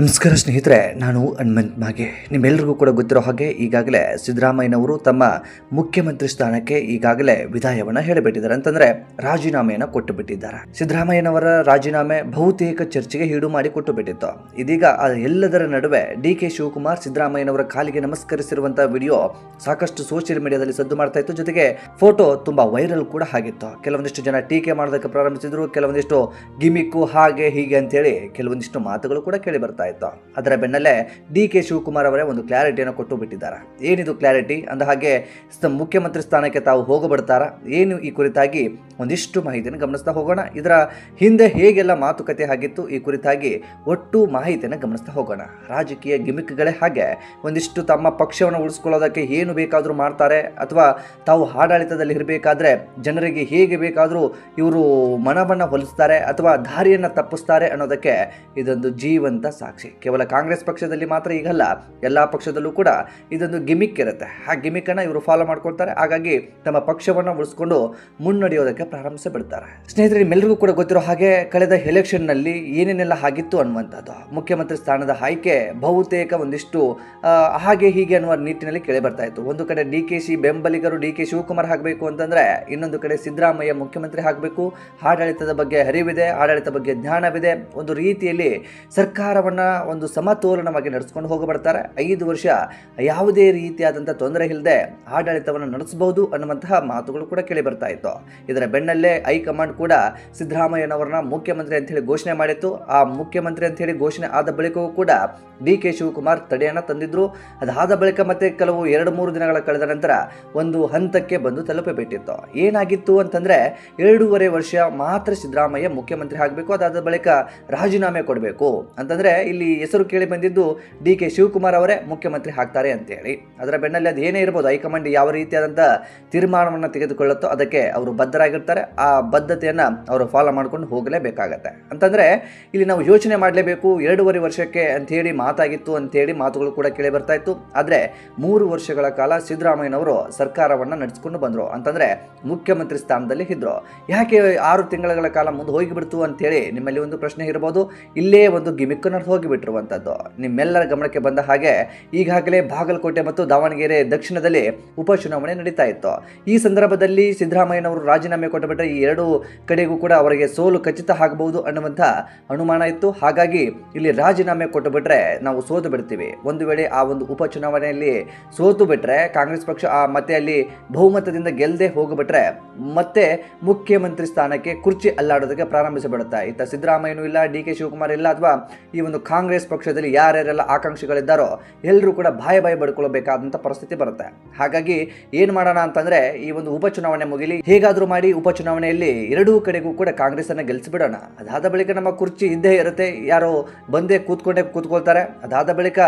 ನಮಸ್ಕಾರ ಸ್ನೇಹಿತರೆ, ನಾನು ಹನುಮಂತ್ ಮಾಗೆ. ನಿಮ್ಮೆಲ್ಲರಿಗೂ ಕೂಡ ಗೊತ್ತಿರೋ ಹಾಗೆ ಈಗಾಗಲೇ ಸಿದ್ದರಾಮಯ್ಯನವರು ತಮ್ಮ ಮುಖ್ಯಮಂತ್ರಿ ಸ್ಥಾನಕ್ಕೆ ಈಗಾಗಲೇ ವಿದಾಯವನ್ನು ಹೇಳಿಬಿಟ್ಟಿದ್ದಾರೆ. ಅಂತಂದ್ರೆ ರಾಜೀನಾಮೆಯನ್ನು ಕೊಟ್ಟು ಬಿಟ್ಟಿದ್ದಾರೆ. ಸಿದ್ದರಾಮಯ್ಯನವರ ರಾಜೀನಾಮೆ ಬಹುತೇಕ ಚರ್ಚೆಗೆ ಈಡು ಮಾಡಿ ಕೊಟ್ಟು ಬಿಟ್ಟಿತ್ತು. ಇದೀಗ ಎಲ್ಲದರ ನಡುವೆ ಡಿ.ಕೆ. ಶಿವಕುಮಾರ್ ಸಿದ್ದರಾಮಯ್ಯನವರ ಕಾಲಿಗೆ ನಮಸ್ಕರಿಸಿರುವಂತಹ ವಿಡಿಯೋ ಸಾಕಷ್ಟು ಸೋಷಿಯಲ್ ಮೀಡಿಯಾದಲ್ಲಿ ಸದ್ದು ಮಾಡ್ತಾ ಇತ್ತು. ಜೊತೆಗೆ ಫೋಟೋ ತುಂಬಾ ವೈರಲ್ ಕೂಡ ಆಗಿತ್ತು. ಕೆಲವೊಂದಿಷ್ಟು ಜನ ಟೀಕೆ ಮಾಡೋದಕ್ಕೆ ಪ್ರಾರಂಭಿಸಿದ್ರು, ಕೆಲವೊಂದಿಷ್ಟು ಗಿಮಿಕ್ಕು ಹಾಗೆ ಹೀಗೆ ಅಂತೇಳಿ ಕೆಲವೊಂದಿಷ್ಟು ಮಾತುಗಳು ಕೂಡ ಕೇಳಿ ಬರ್ತಾ ಇತ್ತು. ಅದರ ಬೆನ್ನಲ್ಲೇ ಡಿ.ಕೆ. ಶಿವಕುಮಾರ್ ಅವರೇ ಒಂದು ಕ್ಲಾರಿಟಿಯನ್ನು ಕೊಟ್ಟು ಬಿಟ್ಟಿದ್ದಾರೆ. ಏನಿದು ಕ್ಲಾರಿಟಿ ಅಂದ ಹಾಗೆ ಮುಖ್ಯಮಂತ್ರಿ ಸ್ಥಾನಕ್ಕೆ ತಾವು ಹೋಗಬಿಡ್ತಾರಾ ಏನು, ಈ ಕುರಿತಾಗಿ ಒಂದಿಷ್ಟು ಮಾಹಿತಿಯನ್ನು ಗಮನಿಸ್ತಾ ಹೋಗೋಣ. ಇದರ ಹಿಂದೆ ಹೇಗೆಲ್ಲ ಮಾತುಕತೆ ಆಗಿತ್ತು ಈ ಕುರಿತಾಗಿ ಒಟ್ಟು ಮಾಹಿತಿಯನ್ನು ಗಮನಿಸ್ತಾ ಹೋಗೋಣ. ರಾಜಕೀಯ ಗಿಮಿಕ್ಗಳೇ ಹಾಗೆ ಒಂದಿಷ್ಟು ತಮ್ಮ ಪಕ್ಷವನ್ನು ಉಳಿಸ್ಕೊಳ್ಳೋದಕ್ಕೆ ಏನು ಬೇಕಾದರೂ ಮಾಡ್ತಾರೆ, ಅಥವಾ ತಾವು ಆಡಳಿತದಲ್ಲಿ ಇರಬೇಕಾದ್ರೆ ಜನರಿಗೆ ಹೇಗೆ ಬೇಕಾದರೂ ಇವರು ಮನವನ್ನು ಹೊಲಿಸ್ತಾರೆ ಅಥವಾ ದಾರಿಯನ್ನು ತಪ್ಪಿಸ್ತಾರೆ ಅನ್ನೋದಕ್ಕೆ ಇದೊಂದು ಜೀವಂತ ಸಾಕ್ಷಿ. ಕೇವಲ ಕಾಂಗ್ರೆಸ್ ಪಕ್ಷದಲ್ಲಿ ಮಾತ್ರ ಈಗಲ್ಲ, ಎಲ್ಲ ಪಕ್ಷದಲ್ಲೂ ಕೂಡ ಇದೊಂದು ಗಿಮಿಕ್ ಇರುತ್ತೆ. ಆ ಗಿಮಿಕ್ಕನ್ನು ಇವರು ಫಾಲೋ ಮಾಡ್ಕೊಳ್ತಾರೆ. ಹಾಗಾಗಿ ತಮ್ಮ ಪಕ್ಷವನ್ನು ಉಳಿಸ್ಕೊಂಡು ಮುನ್ನಡೆಯೋದಕ್ಕೆ ಪ್ರಾರಂಭಿಸಿಬಿಡ್ತಾರೆ. ಸ್ನೇಹಿತರೆ, ನಿಮ್ಮೆಲ್ಲರಿಗೂ ಕೂಡ ಗೊತ್ತಿರೋ ಹಾಗೆ ಕಳೆದ ಎಲೆಕ್ಷನ್ನಲ್ಲಿ ಏನೇನೆಲ್ಲ ಆಗಿತ್ತು ಅನ್ನುವಂಥದ್ದು, ಮುಖ್ಯಮಂತ್ರಿ ಸ್ಥಾನದ ಆಯ್ಕೆ ಬಹುತೇಕ ಒಂದಿಷ್ಟು ಹಾಗೆ ಹೀಗೆ ಅನ್ನುವ ನಿಟ್ಟಿನಲ್ಲಿ ಕೇಳಿ ಬರ್ತಾ ಇತ್ತು. ಒಂದು ಕಡೆ ಡಿ.ಕೆ.ಶಿ ಬೆಂಬಲಿಗರು ಡಿ.ಕೆ. ಶಿವಕುಮಾರ್ ಆಗಬೇಕು ಅಂತಂದ್ರೆ, ಇನ್ನೊಂದು ಕಡೆ ಸಿದ್ದರಾಮಯ್ಯ ಮುಖ್ಯಮಂತ್ರಿ ಆಗಬೇಕು, ಆಡಳಿತದ ಬಗ್ಗೆ ಅರಿವಿದೆ, ಆಡಳಿತ ಬಗ್ಗೆ ಜ್ಞಾನವಿದೆ, ಒಂದು ರೀತಿಯಲ್ಲಿ ಸರ್ಕಾರವನ್ನ ಒಂದು ಸಮತೋಲನವಾಗಿ ನಡೆಸ್ಕೊಂಡು ಹೋಗಬರ್ತಾರೆ. 5 ವರ್ಷ ಯಾವುದೇ ರೀತಿಯಾದಂಥ ತೊಂದರೆ ಇಲ್ಲದೆ ಆಡಳಿತವನ್ನು ನಡೆಸಬಹುದು ಅನ್ನುವಂತಹ ಮಾತುಗಳು ಕೂಡ ಕೇಳಿ ಬರ್ತಾ ಇತ್ತು. ಇದರ ಬೆನ್ನಲ್ಲೇ ಹೈಕಮಾಂಡ್ ಕೂಡ ಸಿದ್ದರಾಮಯ್ಯನವರನ್ನ ಮುಖ್ಯಮಂತ್ರಿ ಅಂತ ಹೇಳಿ ಘೋಷಣೆ ಮಾಡಿತ್ತು. ಆ ಮುಖ್ಯಮಂತ್ರಿ ಅಂತ ಹೇಳಿ ಘೋಷಣೆ ಆದ ಬಳಿಕವೂ ಕೂಡ ಡಿ.ಕೆ. ಶಿವಕುಮಾರ್ ತಡೆಯನ್ನ ತಂದಿದ್ರು. ಅದಾದ ಬಳಿಕ ಮತ್ತೆ ಕೆಲವು 2-3 ದಿನಗಳ ಕಳೆದ ನಂತರ ಒಂದು ಹಂತಕ್ಕೆ ಬಂದು ತಲುಪಿಬಿಟ್ಟಿತ್ತು. ಏನಾಗಿತ್ತು ಅಂತಂದ್ರೆ 2.5 ವರ್ಷ ಮಾತ್ರ ಸಿದ್ದರಾಮಯ್ಯ ಮುಖ್ಯಮಂತ್ರಿ ಆಗಬೇಕು, ಅದಾದ ಬಳಿಕ ರಾಜೀನಾಮೆ ಕೊಡಬೇಕು ಅಂತಂದ್ರೆ ಇಲ್ಲಿ ಹೆಸರು ಕೇಳಿ ಬಂದಿದ್ದು ಡಿ.ಕೆ. ಶಿವಕುಮಾರ್ ಅವರೇ ಮುಖ್ಯಮಂತ್ರಿ ಆಗ್ತಾರೆ ಅಂತೇಳಿ. ಅದರ ಬೆನ್ನಲ್ಲಿ ಅದು ಏನೇ ಇರ್ಬೋದು, ಹೈಕಮಾಂಡ್ ಯಾವ ರೀತಿಯಾದಂಥ ತೀರ್ಮಾನವನ್ನು ತೆಗೆದುಕೊಳ್ಳುತ್ತೋ ಅದಕ್ಕೆ ಅವರು ಬದ್ಧರಾಗಿರ್ತಾರೆ. ಆ ಬದ್ಧತೆಯನ್ನು ಅವರು ಫಾಲೋ ಮಾಡ್ಕೊಂಡು ಹೋಗಲೇಬೇಕಾಗತ್ತೆ. ಅಂತಂದ್ರೆ ಇಲ್ಲಿ ನಾವು ಯೋಚನೆ ಮಾಡಲೇಬೇಕು. 2.5 ವರ್ಷಕ್ಕೆ ಅಂತೇಳಿ ಮಾತಾಗಿತ್ತು ಅಂತೇಳಿ ಮಾತುಗಳು ಕೂಡ ಕೇಳಿ ಬರ್ತಾ ಇತ್ತು. ಆದರೆ 3 ವರ್ಷಗಳ ಕಾಲ ಸಿದ್ದರಾಮಯ್ಯನವರು ಸರ್ಕಾರವನ್ನು ನಡೆಸಿಕೊಂಡು ಬಂದರು. ಅಂತಂದ್ರೆ ಮುಖ್ಯಮಂತ್ರಿ ಸ್ಥಾನದಲ್ಲಿ ಇದ್ರು. ಯಾಕೆ 6 ತಿಂಗಳ ಕಾಲ ಮುಂದೆ ಹೋಗಿಬಿಡ್ತು ಅಂತೇಳಿ ನಿಮ್ಮಲ್ಲಿ ಒಂದು ಪ್ರಶ್ನೆ ಇರಬಹುದು. ಇಲ್ಲೇ ಒಂದು ಗಿಮಿಕ್ ಹೋಗಿಬಿಟ್ಟಿರುವಂಥದ್ದು ನಿಮ್ಮೆಲ್ಲರ ಗಮನಕ್ಕೆ ಬಂದ ಹಾಗೆ ಈಗಾಗಲೇ ಬಾಗಲಕೋಟೆ ಮತ್ತು ದಾವಣಗೆರೆ ದಕ್ಷಿಣದಲ್ಲಿ ಉಪಚುನಾವಣೆ ನಡೀತಾ ಇತ್ತು. ಈ ಸಂದರ್ಭದಲ್ಲಿ ಸಿದ್ದರಾಮಯ್ಯನವರು ರಾಜೀನಾಮೆ ಕೊಟ್ಟುಬಿಟ್ರೆ ಈ 2 ಕಡೆಗೂ ಕೂಡ ಅವರಿಗೆ ಸೋಲು ಖಚಿತ ಆಗಬಹುದು ಅನ್ನುವಂಥ ಅನುಮಾನ ಇತ್ತು. ಹಾಗಾಗಿ ಇಲ್ಲಿ ರಾಜೀನಾಮೆ ಕೊಟ್ಟುಬಿಟ್ರೆ ನಾವು ಸೋತು ಬಿಡ್ತೀವಿ. ಒಂದು ವೇಳೆ ಆ ಒಂದು ಉಪಚುನಾವಣೆಯಲ್ಲಿ ಸೋತು ಬಿಟ್ರೆ ಕಾಂಗ್ರೆಸ್ ಪಕ್ಷ ಮತ್ತೆ ಅಲ್ಲಿ ಬಹುಮತದಿಂದ ಗೆಲ್ಲದೆ ಹೋಗಿಬಿಟ್ರೆ ಮತ್ತೆ ಮುಖ್ಯಮಂತ್ರಿ ಸ್ಥಾನಕ್ಕೆ ಕುರ್ಚಿ ಅಲ್ಲಾಡೋದಕ್ಕೆ ಪ್ರಾರಂಭಿಸಿಬಿಡುತ್ತೆ. ಇತ್ತ ಸಿದ್ದರಾಮಯ್ಯನೂ ಇಲ್ಲ, ಡಿ.ಕೆ. ಶಿವಕುಮಾರ್ ಇಲ್ಲ, ಅಥವಾ ಈ ಒಂದು ಕಾಂಗ್ರೆಸ್ ಪಕ್ಷದಲ್ಲಿ ಯಾರ್ಯಾರೆಲ್ಲ ಆಕಾಂಕ್ಷಿಗಳಿದ್ದಾರೋ ಎಲ್ಲರೂ ಕೂಡ ಬಾಯಿ ಬಡ್ಕೊಳ್ಬೇಕಾದಂಥ ಪರಿಸ್ಥಿತಿ ಬರುತ್ತೆ. ಹಾಗಾಗಿ ಏನು ಮಾಡೋಣ ಅಂತಂದ್ರೆ ಈ ಒಂದು ಉಪಚುನಾವಣೆ ಮುಗಿಲಿ, ಹೇಗಾದರೂ ಮಾಡಿ ಉಪಚುನಾವಣೆಯಲ್ಲಿ 2 ಕಡೆಗೂ ಕೂಡ ಕಾಂಗ್ರೆಸ್ ಅನ್ನ ಗೆಲ್ಲಿಸಿಬಿಡೋಣ. ಅದಾದ ಬಳಿಕ ನಮ್ಮ ಕುರ್ಚಿ ಇದ್ದೇ ಇರುತ್ತೆ, ಯಾರೋ ಬಂದೇ ಕೂತ್ಕೊಳ್ತಾರೆ. ಅದಾದ ಬಳಿಕ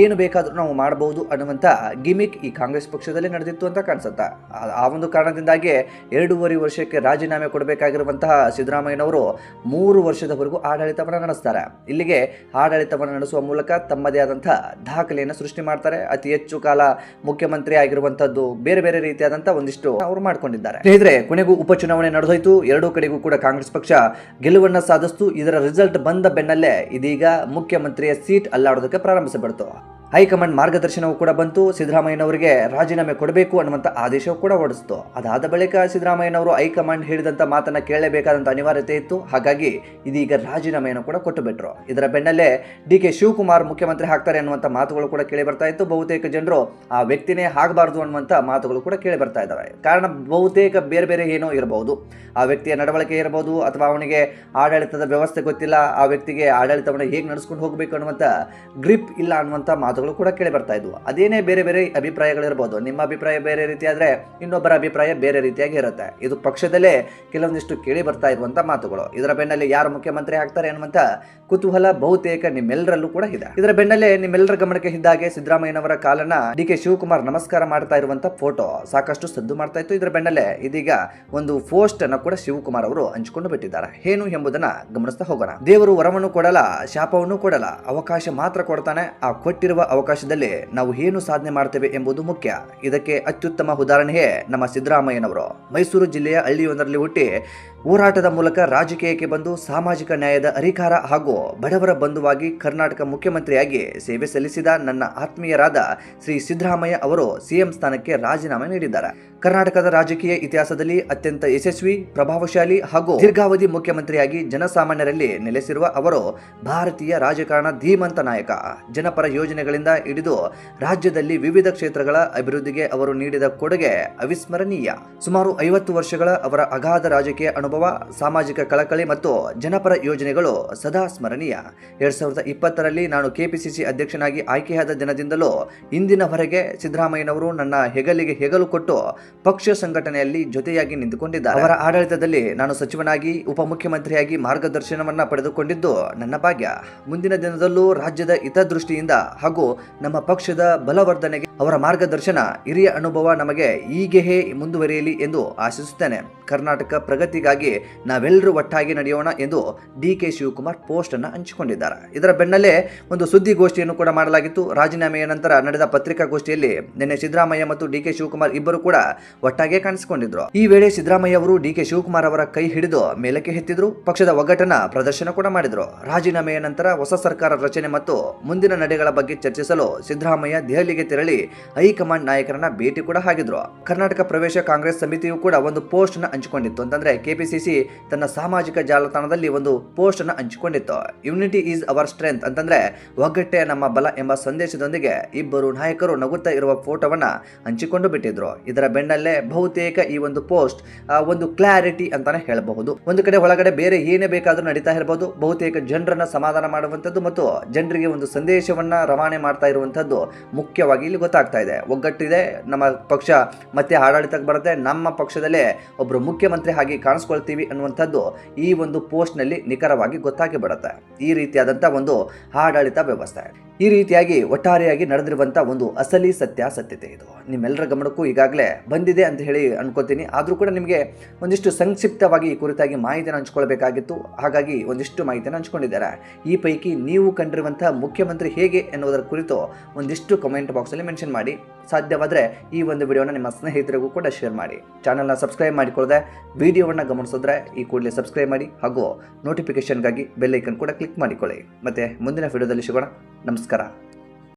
ಏನು ಬೇಕಾದರೂ ನಾವು ಮಾಡಬಹುದು ಅನ್ನುವಂಥ ಗಿಮಿಕ್ ಈ ಕಾಂಗ್ರೆಸ್ ಪಕ್ಷದಲ್ಲಿ ನಡೆದಿತ್ತು ಅಂತ ಕಾಣಿಸುತ್ತೆ. ಆ ಒಂದು ಕಾರಣದಿಂದಾಗಿ 2.5 ವರ್ಷಕ್ಕೆ ರಾಜೀನಾಮೆ ಕೊಡಬೇಕಾಗಿರುವಂತಹ ಸಿದ್ದರಾಮಯ್ಯನವರು 3 ವರ್ಷದವರೆಗೂ ಆಡಳಿತವನ್ನು ನಡೆಸ್ತಾರೆ. ಇಲ್ಲಿಗೆ ಆಡಳಿತವನ್ನು ನಡೆಸುವ ಮೂಲಕ ತಮ್ಮದೇ ಆದಂತಹ ದಾಖಲೆಯನ್ನು ಸೃಷ್ಟಿ ಮಾಡ್ತಾರೆ. ಅತಿ ಹೆಚ್ಚು ಕಾಲ ಮುಖ್ಯಮಂತ್ರಿ ಆಗಿರುವಂತದ್ದು ಬೇರೆ ಬೇರೆ ರೀತಿಯಾದಂತಹ ಒಂದಿಷ್ಟು ಅವರು ಮಾಡ್ಕೊಂಡಿದ್ದಾರೆ. ಸ್ನೇಹಿತರೆ, ಕೊನೆಗೂ ಉಪಚುನಾವಣೆ ನಡೆದೋಯ್ತು. 2 ಕಡೆಗೂ ಕೂಡ ಕಾಂಗ್ರೆಸ್ ಪಕ್ಷ ಗೆಲುವನ್ನ ಸಾಧಿಸಿತು. ಇದರ ರಿಸಲ್ಟ್ ಬಂದ ಬೆನ್ನಲ್ಲೇ ಇದೀಗ ಮುಖ್ಯಮಂತ್ರಿಯ ಸೀಟ್ ಅಲ್ಲಾಡೋದಕ್ಕೆ ಪ್ರಾರಂಭಿಸಬಿಡ್ತು. ಹೈಕಮಾಂಡ್ ಮಾರ್ಗದರ್ಶನವೂ ಕೂಡ ಬಂತು. ಸಿದ್ದರಾಮಯ್ಯನವರಿಗೆ ರಾಜೀನಾಮೆ ಕೊಡಬೇಕು ಅನ್ನುವಂಥ ಆದೇಶವು ಕೂಡ ಹೊರಡಿಸಿತು. ಅದಾದ ಬಳಿಕ ಸಿದ್ದರಾಮಯ್ಯನವರು ಹೈಕಮಾಂಡ್ ಹೇಳಿದಂಥ ಮಾತನ್ನ ಕೇಳಲೇಬೇಕಾದಂಥ ಅನಿವಾರ್ಯತೆ ಇತ್ತು. ಹಾಗಾಗಿ ಇದೀಗ ರಾಜೀನಾಮೆಯನ್ನು ಕೂಡ ಕೊಟ್ಟು ಬಿಟ್ರು. ಇದರ ಬೆನ್ನಲ್ಲೇ ಡಿ.ಕೆ. ಶಿವಕುಮಾರ್ ಮುಖ್ಯಮಂತ್ರಿ ಆಗ್ತಾರೆ ಅನ್ನುವಂಥ ಮಾತುಗಳು ಕೂಡ ಕೇಳಿ ಬರ್ತಾ ಇತ್ತು. ಬಹುತೇಕ ಜನರು ಆ ವ್ಯಕ್ತಿನೇ ಆಗಬಾರ್ದು ಅನ್ನುವಂಥ ಮಾತುಗಳು ಕೂಡ ಕೇಳಿ ಬರ್ತಾ ಇದ್ದಾವೆ. ಕಾರಣ ಬಹುತೇಕ ಬೇರೆ ಬೇರೆ ಏನೋ ಇರಬಹುದು, ಆ ವ್ಯಕ್ತಿಯ ನಡವಳಿಕೆ ಇರಬಹುದು, ಅಥವಾ ಅವನಿಗೆ ಆಡಳಿತದ ವ್ಯವಸ್ಥೆ ಗೊತ್ತಿಲ್ಲ, ಆ ವ್ಯಕ್ತಿಗೆ ಆಡಳಿತವನ್ನು ಹೇಗೆ ನಡೆಸ್ಕೊಂಡು ಹೋಗಬೇಕು ಅನ್ನುವಂಥ ಗ್ರಿಪ್ ಇಲ್ಲ ಅನ್ನುವಂಥ ಮಾತುಗಳು ಕೂಡ ಕೇಳಿ ಬರ್ತಾ ಇದ್ವು. ಅದೇನೇ ಬೇರೆ ಬೇರೆ ಅಭಿಪ್ರಾಯಗಳಿರ್ಬೋದು. ನಿಮ್ಮ ಅಭಿಪ್ರಾಯ ಬೇರೆ ರೀತಿ ಆದ್ರೆ ಇನ್ನೊಬ್ಬರ ಅಭಿಪ್ರಾಯ ಬೇರೆ ರೀತಿಯಾಗಿ ಇರುತ್ತೆ. ಇದು ಪಕ್ಷದಲ್ಲೇ ಕೆಲವೊಂದಿಷ್ಟು ಕೇಳಿ ಬರ್ತಾ ಇರುವಂತ ಮಾತುಗಳು. ಇದರ ಬೆನ್ನಲ್ಲೇ ಯಾರು ಮುಖ್ಯಮಂತ್ರಿ ಆಗ್ತಾರೆ ಅನ್ನುವಂತ ಕುತೂಹಲ ಬಹುತೇಕ ನಿಮ್ಮೆಲ್ಲರಲ್ಲೂ ಕೂಡ ಇದೆ. ಇದರ ಬೆನ್ನಲ್ಲೇ ನಿಮ್ಮೆಲ್ಲರ ಗಮನಕ್ಕೆ ಇದ್ದಾಗೆ ಸಿದ್ದರಾಮಯ್ಯನವರ ಕಾಲನ್ನ ಡಿ.ಕೆ. ಶಿವಕುಮಾರ್ ನಮಸ್ಕಾರ ಮಾಡ್ತಾ ಇರುವಂತ ಫೋಟೋ ಸಾಕಷ್ಟು ಸದ್ದು ಮಾಡ್ತಾ ಇತ್ತು. ಇದರ ಬೆನ್ನಲ್ಲೇ ಇದೀಗ ಒಂದು ಪೋಸ್ಟ್ ಅನ್ನು ಕೂಡ ಶಿವಕುಮಾರ್ ಅವರು ಹಂಚಿಕೊಂಡು ಬಿಟ್ಟಿದ್ದಾರೆ. ಏನು ಎಂಬುದನ್ನ ಗಮನಿಸ್ತಾ ಹೋಗೋಣ. ದೇವರು ವರವನ್ನು ಕೊಡಲ್ಲ, ಶಾಪವನ್ನು ಕೊಡಲ್ಲ, ಅವಕಾಶ ಮಾತ್ರ ಕೊಡ್ತಾನೆ. ಆ ಕೊಟ್ಟಿರುವ ಅವಕಾಶದಲ್ಲಿ ನಾವು ಏನು ಸಾಧನೆ ಮಾಡ್ತೇವೆ ಎಂಬುದು ಮುಖ್ಯ. ಇದಕ್ಕೆ ಅತ್ಯುತ್ತಮ ಉದಾಹರಣೆಯೇ ನಮ್ಮ ಸಿದ್ದರಾಮಯ್ಯನವರು. ಮೈಸೂರು ಜಿಲ್ಲೆಯ ಹಳ್ಳಿಯೊಂದರಲ್ಲಿ ಹುಟ್ಟಿ ಹೋರಾಟದ ಮೂಲಕ ರಾಜಕೀಯಕ್ಕೆ ಬಂದು ಸಾಮಾಜಿಕ ನ್ಯಾಯದ ಅಧಿಕಾರ ಹಾಗೂ ಬಡವರ ಬಂಧುವಾಗಿ ಕರ್ನಾಟಕ ಮುಖ್ಯಮಂತ್ರಿಯಾಗಿ ಸೇವೆ ಸಲ್ಲಿಸಿದ ನನ್ನ ಆತ್ಮೀಯರಾದ ಶ್ರೀ ಸಿದ್ದರಾಮಯ್ಯ ಅವರು ಸಿಎಂ ಸ್ಥಾನಕ್ಕೆ ರಾಜೀನಾಮೆ ನೀಡಿದ್ದಾರೆ. ಕರ್ನಾಟಕದ ರಾಜಕೀಯ ಇತಿಹಾಸದಲ್ಲಿ ಅತ್ಯಂತ ಯಶಸ್ವಿ, ಪ್ರಭಾವಶಾಲಿ ಹಾಗೂ ದೀರ್ಘಾವಧಿ ಮುಖ್ಯಮಂತ್ರಿಯಾಗಿ ಜನಸಾಮಾನ್ಯರಲ್ಲಿ ನೆಲೆಸಿರುವ ಅವರು ಭಾರತೀಯ ರಾಜಕಾರಣ ಧೀಮಂತ ನಾಯಕ. ಜನಪರ ಯೋಜನೆಗಳಿಂದ ಹಿಡಿದು ರಾಜ್ಯದಲ್ಲಿ ವಿವಿಧ ಕ್ಷೇತ್ರಗಳ ಅಭಿವೃದ್ಧಿಗೆ ಅವರು ನೀಡಿದ ಕೊಡುಗೆ ಅವಿಸ್ಮರಣೀಯ. ಸುಮಾರು 50 ವರ್ಷಗಳ ಅವರ ಅಗಾಧ ರಾಜಕೀಯ ಅನುಭವ, ಸಾಮಾಜಿಕ ಕಳಕಳಿ ಮತ್ತು ಜನಪರ ಯೋಜನೆಗಳು ಸದಾ ಸ್ಮರಣೀಯ. 2020ರಲ್ಲಿ ನಾನು ಕೆಪಿಸಿಸಿ ಅಧ್ಯಕ್ಷನಾಗಿ ಆಯ್ಕೆಯಾದ ದಿನದಿಂದಲೂ ಇಂದಿನವರೆಗೆ ಸಿದ್ದರಾಮಯ್ಯನವರು ನನ್ನ ಹೆಗಲಿಗೆ ಹೆಗಲು ಕೊಟ್ಟು ಪಕ್ಷ ಸಂಘಟನೆಯಲ್ಲಿ ಜೊತೆಯಾಗಿ ನಿಂತುಕೊಂಡಿದ್ದಾರೆ. ಅವರ ಆಡಳಿತದಲ್ಲಿ ನಾನು ಸಚಿವನಾಗಿ, ಉಪಮುಖ್ಯಮಂತ್ರಿಯಾಗಿ ಮಾರ್ಗದರ್ಶನವನ್ನ ಪಡೆದುಕೊಂಡಿದ್ದು ನನ್ನ ಭಾಗ್ಯ. ಮುಂದಿನ ದಿನದಲ್ಲೂ ರಾಜ್ಯದ ಹಿತದೃಷ್ಟಿಯಿಂದ ಹಾಗೂ ನಮ್ಮ ಪಕ್ಷದ ಬಲವರ್ಧನೆಗೆ ಅವರ ಮಾರ್ಗದರ್ಶನ, ಹಿರಿಯ ಅನುಭವ ನಮಗೆ ಹೀಗೆಯೇ ಮುಂದುವರಿಯಲಿ ಎಂದು ಆಶಿಸುತ್ತೇನೆ. ಕರ್ನಾಟಕ ಪ್ರಗತಿಗಾಗಿ ನಾವೆಲ್ಲರೂ ಒಟ್ಟಾಗಿ ನಡೆಯೋಣ ಎಂದು ಡಿ.ಕೆ. ಶಿವಕುಮಾರ್ ಪೋಸ್ಟ್ ಅನ್ನು ಹಂಚಿಕೊಂಡಿದ್ದಾರೆ. ಇದರ ಬೆನ್ನಲ್ಲೇ ಒಂದು ಸುದ್ದಿಗೋಷ್ಠಿಯನ್ನು ಕೂಡ ಮಾಡಲಾಗಿತ್ತು. ರಾಜೀನಾಮೆಯ ನಂತರ ನಡೆದ ಪತ್ರಿಕಾಗೋಷ್ಠಿಯಲ್ಲಿ ನಿನ್ನೆ ಸಿದ್ದರಾಮಯ್ಯ ಮತ್ತು ಡಿ.ಕೆ. ಶಿವಕುಮಾರ್ ಇಬ್ಬರು ಕೂಡ ಒಟ್ಟಾಗೆ ಕಾಣಿಸಿಕೊಂಡಿದ್ರು. ಈ ವೇಳೆ ಸಿದ್ದರಾಮಯ್ಯ ಅವರು ಡಿ.ಕೆ. ಶಿವಕುಮಾರ್ ಅವರ ಕೈ ಹಿಡಿದು ಮೇಲಕ್ಕೆ ಎತ್ತಿದ್ರು. ಪಕ್ಷದ ಒಗ್ಗಟ್ಟನ್ನ ಪ್ರದರ್ಶನ ಕೂಡ ಮಾಡಿದ್ರು. ರಾಜೀನಾಮೆಯ ನಂತರ ಹೊಸ ಸರ್ಕಾರ ರಚನೆ ಮತ್ತು ಮುಂದಿನ ನಡೆಗಳ ಬಗ್ಗೆ ಚರ್ಚಿಸಲು ಸಿದ್ದರಾಮಯ್ಯ ದೆಹಲಿಗೆ ತೆರಳಿ ಹೈಕಮಾಂಡ್ ನಾಯಕರನ್ನ ಭೇಟಿ ಕೂಡ ಆಗಿದ್ರು. ಕರ್ನಾಟಕ ಪ್ರವೇಶ ಕಾಂಗ್ರೆಸ್ ಸಮಿತಿಯು ಕೂಡ ಒಂದು ಪೋಸ್ಟ್ ನ ಹಂಚಿಕೊಂಡಿತ್ತು. ಅಂತಂದ್ರೆ ಕೆಪಿಸಿಸಿ ತನ್ನ ಸಾಮಾಜಿಕ ಜಾಲತಾಣದಲ್ಲಿ ಒಂದು ಪೋಸ್ಟ್ ಅನ್ನು ಹಂಚಿಕೊಂಡಿತ್ತು. ಯುನಿಟಿ ಈಸ್ ಅವರ್ ಸ್ಟ್ರೆಂತ್ ಅಂತಂದ್ರೆ ಒಗ್ಗಟ್ಟೆ ನಮ್ಮ ಬಲ ಎಂಬ ಸಂದೇಶದೊಂದಿಗೆ ಇಬ್ಬರು ನಾಯಕರು ನಗುತ್ತಾ ಇರುವ ಫೋಟೋವನ್ನ ಹಂಚಿಕೊಂಡು ಬಿಟ್ಟಿದ್ರು. ಇದರ ಬೆನ್ನಲ್ಲೇ ಬಹುತೇಕ ಈ ಒಂದು ಪೋಸ್ಟ್ ಒಂದು ಕ್ಲಾರಿಟಿ ಅಂತಾನೆ ಹೇಳಬಹುದು. ಒಂದು ಕಡೆ ಒಳಗಡೆ ಬೇರೆ ಏನೇ ಬೇಕಾದ್ರೂ ನಡೀತಾ ಇರಬಹುದು. ಬಹುತೇಕ ಜನರನ್ನ ಸಮಾಧಾನ ಮಾಡುವಂತದ್ದು ಮತ್ತು ಜನರಿಗೆ ಒಂದು ಸಂದೇಶವನ್ನ ರವಾನೆ ಮಾಡ್ತಾ ಇರುವಂತದ್ದು ಮುಖ್ಯವಾಗಿ ಇಲ್ಲಿ ಗೊತ್ತಾಗ್ತಾ ಇದೆ. ಒಗ್ಗಟ್ಟಿದೆ, ನಮ್ಮ ಪಕ್ಷ ಮತ್ತೆ ಆಡಳಿತಕ್ಕೆ ಬರುತ್ತೆ, ನಮ್ಮ ಪಕ್ಷದಲ್ಲೇ ಒಬ್ರು ಮುಖ್ಯಮಂತ್ರಿ ಆಗಿ ಕಾಣಿಸ್ಕೊಳ್ತೀವಿ ಅನ್ನುವಂಥದ್ದು ಈ ಒಂದು ಪೋಸ್ಟ್ ನಲ್ಲಿ ನಿಖರವಾಗಿ ಗೊತ್ತಾಗಿ ಬಿಡುತ್ತೆ. ಈ ರೀತಿಯಾದಂತಹ ಒಂದು ಆಡಳಿತ ವ್ಯವಸ್ಥೆ, ಈ ರೀತಿಯಾಗಿ ಒಟ್ಟಾರೆಯಾಗಿ ನಡೆದಿರುವಂತಹ ಒಂದು ಅಸಲಿ ಸತ್ಯಾಸತ್ಯತೆ ಇದು ನಿಮ್ಮೆಲ್ಲರ ಗಮನಕ್ಕೂ ಈಗಾಗಲೇ ಬಂದಿದೆ ಅಂತ ಹೇಳಿ ಅನ್ಕೋತೀನಿ. ಆದರೂ ಕೂಡ ನಿಮಗೆ ಒಂದಿಷ್ಟು ಸಂಕ್ಷಿಪ್ತವಾಗಿ ಈ ಕುರಿತಾಗಿ ಮಾಹಿತಿಯನ್ನು ಹಂಚ್ಕೊಳ್ಬೇಕಾಗಿತ್ತು. ಹಾಗಾಗಿ ಒಂದಿಷ್ಟು ಮಾಹಿತಿಯನ್ನು ಹಂಚ್ಕೊಂಡಿದ್ದಾರೆ. ಈ ಪೈಕಿ ನೀವು ಕಂಡಿರುವಂತಹ ಮುಖ್ಯಮಂತ್ರಿ ಹೇಗೆ ಎನ್ನುವುದರ ಕುರಿತು ಒಂದಿಷ್ಟು ಕಮೆಂಟ್ ಬಾಕ್ಸಲ್ಲಿ ಮೆನ್ಷನ್ ಮಾಡಿ. ಸಾಧ್ಯವಾದರೆ ಈ ಒಂದು ವಿಡಿಯೋನ ನಿಮ್ಮ ಸ್ನೇಹಿತರಿಗೂ ಕೂಡ ಶೇರ್ ಮಾಡಿ. ಚಾನಲ್ನ ಸಬ್ಸ್ಕ್ರೈಬ್ ಮಾಡಿಕೊಳ್ಳದೆ ವಿಡಿಯೋವನ್ನು ಗಮನಿಸಿದ್ರೆ ಈ ಕೂಡಲೇ ಸಬ್ಸ್ಕ್ರೈಬ್ ಮಾಡಿ ಹಾಗೂ ನೋಟಿಫಿಕೇಶನ್ಗಾಗಿ ಬೆಲ್ ಐಕನ್ ಕೂಡ ಕ್ಲಿಕ್ ಮಾಡಿಕೊಳ್ಳಿ. ಮತ್ತೆ ಮುಂದಿನ ವಿಡಿಯೋದಲ್ಲಿ ಸಿಗೋಣ. ನಮಸ್ಕಾರ.